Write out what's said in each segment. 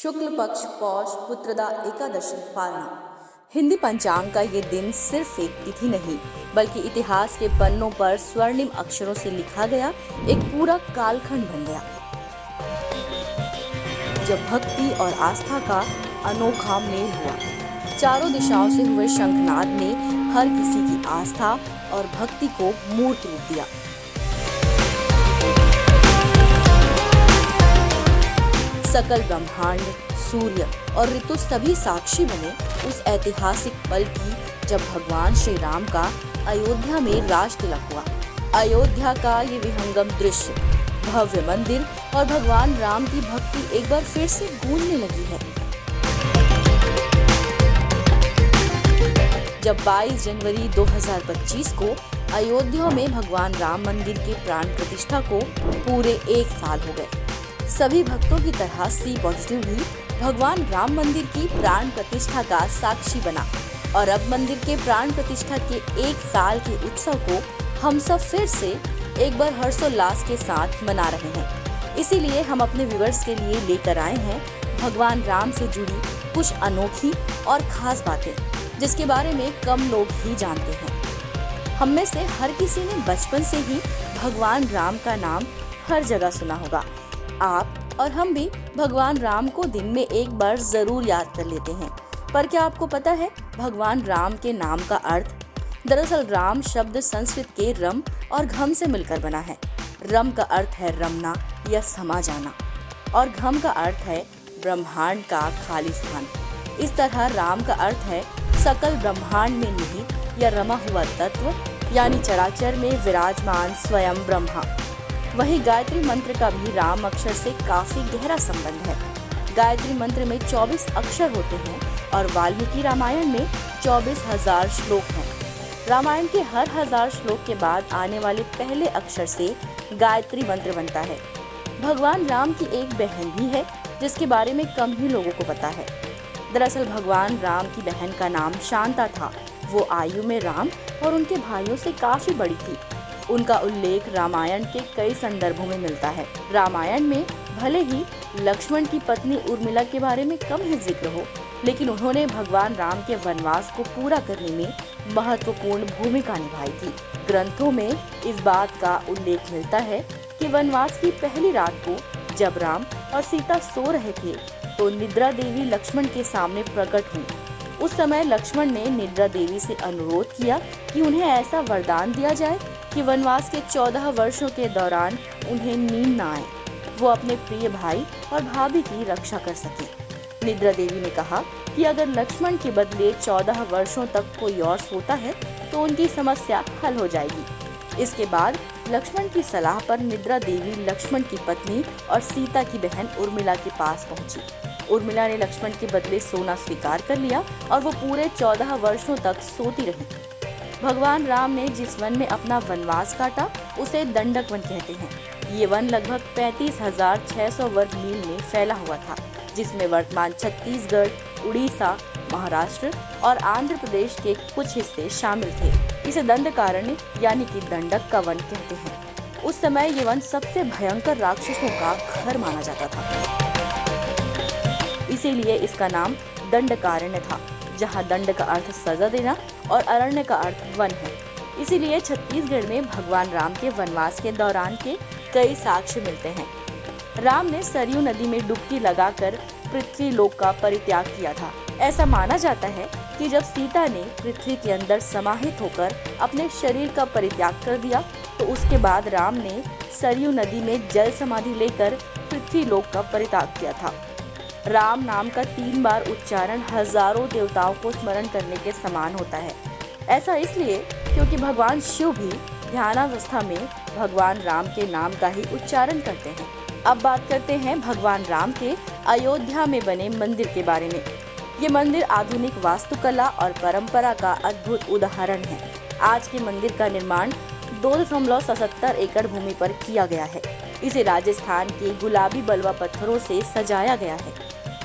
शुक्ल पक्ष पौष पुत्रदा एकादशी पालना। हिंदी पंचांग का ये दिन सिर्फ एक तिथि नहीं बल्कि इतिहास के पन्नों पर स्वर्णिम अक्षरों से लिखा गया एक पूरा कालखंड बन गया, जब भक्ति और आस्था का अनोखा मेल हुआ। चारों दिशाओं से हुए शंखनाद ने हर किसी की आस्था और भक्ति को मूर्त रूप दिया। सकल ब्रह्मांड, सूर्य और ऋतु सभी साक्षी बने उस ऐतिहासिक पल की, जब भगवान श्री राम का अयोध्या में राज तिलक हुआ। अयोध्या का ये विहंगम दृश्य, भव्य मंदिर और भगवान राम की भक्ति एक बार फिर से गूंजने लगी है। जब 22 जनवरी 2025 को अयोध्या में भगवान राम मंदिर के प्राण प्रतिष्ठा को पूरे 1 साल हो गए, सभी भक्तों की तरह सी पॉजिटिव भी भगवान राम मंदिर की प्राण प्रतिष्ठा का साक्षी बना। और अब मंदिर के प्राण प्रतिष्ठा के 1 साल के उत्सव को हम सब फिर से एक बार हर्षोल्लास के साथ मना रहे हैं। इसीलिए हम अपने व्यूअर्स के लिए लेकर आए हैं भगवान राम से जुड़ी कुछ अनोखी और खास बातें, जिसके बारे में कम लोग ही जानते हैं। हम में से हर किसी ने बचपन से ही भगवान राम का नाम हर जगह सुना होगा। आप और हम भी भगवान राम को दिन में एक बार जरूर याद कर लेते हैं। पर क्या आपको पता है भगवान राम के नाम का अर्थ? दरअसल राम शब्द संस्कृत के रम और घम से मिलकर बना है। रम का अर्थ है रमना या समा जाना और घम का अर्थ है ब्रह्मांड का खाली स्थान। इस तरह राम का अर्थ है सकल ब्रह्मांड में निहित या रमा हुआ तत्व, यानी चराचर में विराजमान स्वयं ब्रह्मा। वहीं गायत्री मंत्र का भी राम अक्षर से काफी गहरा संबंध है। गायत्री मंत्र में 24 अक्षर होते हैं और वाल्मीकि रामायण में 24,000 श्लोक हैं। रामायण के हर 1000 श्लोक के बाद आने वाले पहले अक्षर से गायत्री मंत्र बनता है। भगवान राम की एक बहन भी है जिसके बारे में कम ही लोगों को पता है। दरअसल भगवान राम की बहन का नाम शांता था। वो आयु में राम और उनके भाइयों से काफी बड़ी थी। उनका उल्लेख रामायण के कई संदर्भों में मिलता है। रामायण में भले ही लक्ष्मण की पत्नी उर्मिला के बारे में कम ही जिक्र हो, लेकिन उन्होंने भगवान राम के वनवास को पूरा करने में महत्वपूर्ण भूमिका निभाई थी। ग्रंथों में इस बात का उल्लेख मिलता है कि वनवास की पहली रात को जब राम और सीता सो रहे थे तो निद्रा देवी लक्ष्मण के सामने प्रकट हुई। उस समय लक्ष्मण ने निद्रा देवी से अनुरोध किया कि उन्हें ऐसा वरदान दिया जाए कि वनवास के 14 वर्षों के दौरान उन्हें नींद न आए, वो अपने प्रिय भाई और भाभी की रक्षा कर सके। निद्रा देवी ने कहा कि अगर लक्ष्मण के बदले 14 वर्षों तक कोई और सोता है तो उनकी समस्या हल हो जाएगी। इसके बाद लक्ष्मण की सलाह पर निद्रा देवी लक्ष्मण की पत्नी और सीता की बहन उर्मिला के पास पहुंची। उर्मिला ने लक्ष्मण के बदले सोना स्वीकार कर लिया और वो पूरे 14 वर्षों तक सोती रही। भगवान राम ने जिस वन में अपना वनवास काटा उसे दंडक वन कहते हैं। ये वन लगभग 35,600 वर्ग मील में फैला हुआ था, जिसमें वर्तमान छत्तीसगढ़, उड़ीसा, महाराष्ट्र और आंध्र प्रदेश के कुछ हिस्से शामिल थे। इसे दंडकारण्य यानी कि दंडक का वन कहते हैं। उस समय ये वन सबसे भयंकर राक्षसों का घर माना जाता था, इसीलिए इसका नाम दंडकारण्य था, जहाँ दंड का अर्थ सजा देना और अरण्य का अर्थ वन है। इसीलिए छत्तीसगढ़ में भगवान राम के वनवास के दौरान के कई साक्ष्य मिलते हैं। राम ने सरयू नदी में डुबकी लगाकर पृथ्वी लोक का परित्याग किया था। ऐसा माना जाता है कि जब सीता ने पृथ्वी के अंदर समाहित होकर अपने शरीर का परित्याग कर दिया तो उसके बाद राम ने सरयू नदी में जल समाधि लेकर पृथ्वी लोक का परित्याग किया था। राम नाम का 3 बार उच्चारण हजारों देवताओं को स्मरण करने के समान होता है। ऐसा इसलिए क्योंकि भगवान शिव भी ध्यानावस्था में भगवान राम के नाम का ही उच्चारण करते हैं। अब बात करते हैं भगवान राम के अयोध्या में बने मंदिर के बारे में। ये मंदिर आधुनिक वास्तुकला और परंपरा का अद्भुत उदाहरण है। आज के मंदिर का निर्माण 2.77 एकड़ भूमि पर किया गया है। इसे राजस्थान के गुलाबी बलुआ पत्थरों से सजाया गया है।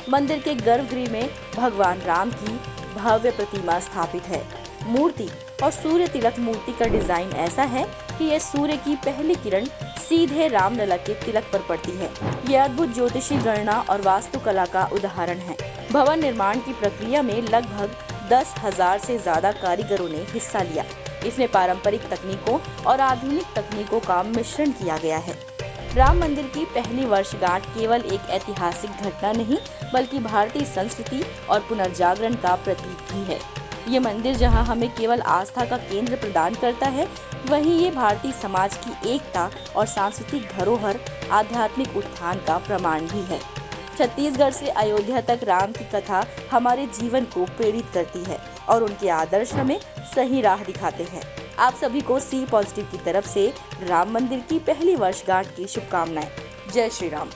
मंदिर के गर्भगृह में भगवान राम की भव्य प्रतिमा स्थापित है। मूर्ति और सूर्य तिलक मूर्ति का डिजाइन ऐसा है कि यह सूर्य की पहली किरण सीधे रामलला के तिलक पर पड़ती है। यह अद्भुत ज्योतिषी गणना और वास्तुकला का उदाहरण है। भवन निर्माण की प्रक्रिया में लगभग 10,000 से ज्यादा कारीगरों ने हिस्सा लिया। इसमें पारंपरिक तकनीकों और आधुनिक तकनीकों का मिश्रण किया गया है। राम मंदिर की पहली वर्षगांठ केवल एक ऐतिहासिक घटना नहीं, बल्कि भारतीय संस्कृति और पुनर्जागरण का प्रतीक भी है। ये मंदिर जहां हमें केवल आस्था का केंद्र प्रदान करता है, वहीं ये भारतीय समाज की एकता और सांस्कृतिक धरोहर, आध्यात्मिक उत्थान का प्रमाण भी है। छत्तीसगढ़ से अयोध्या तक राम की कथा हमारे जीवन को प्रेरित करती है और उनके आदर्श हमें सही राह दिखाते हैं। आप सभी को सी पॉजिटिव की तरफ से राम मंदिर की पहली वर्षगांठ की शुभकामनाएं। जय श्री राम।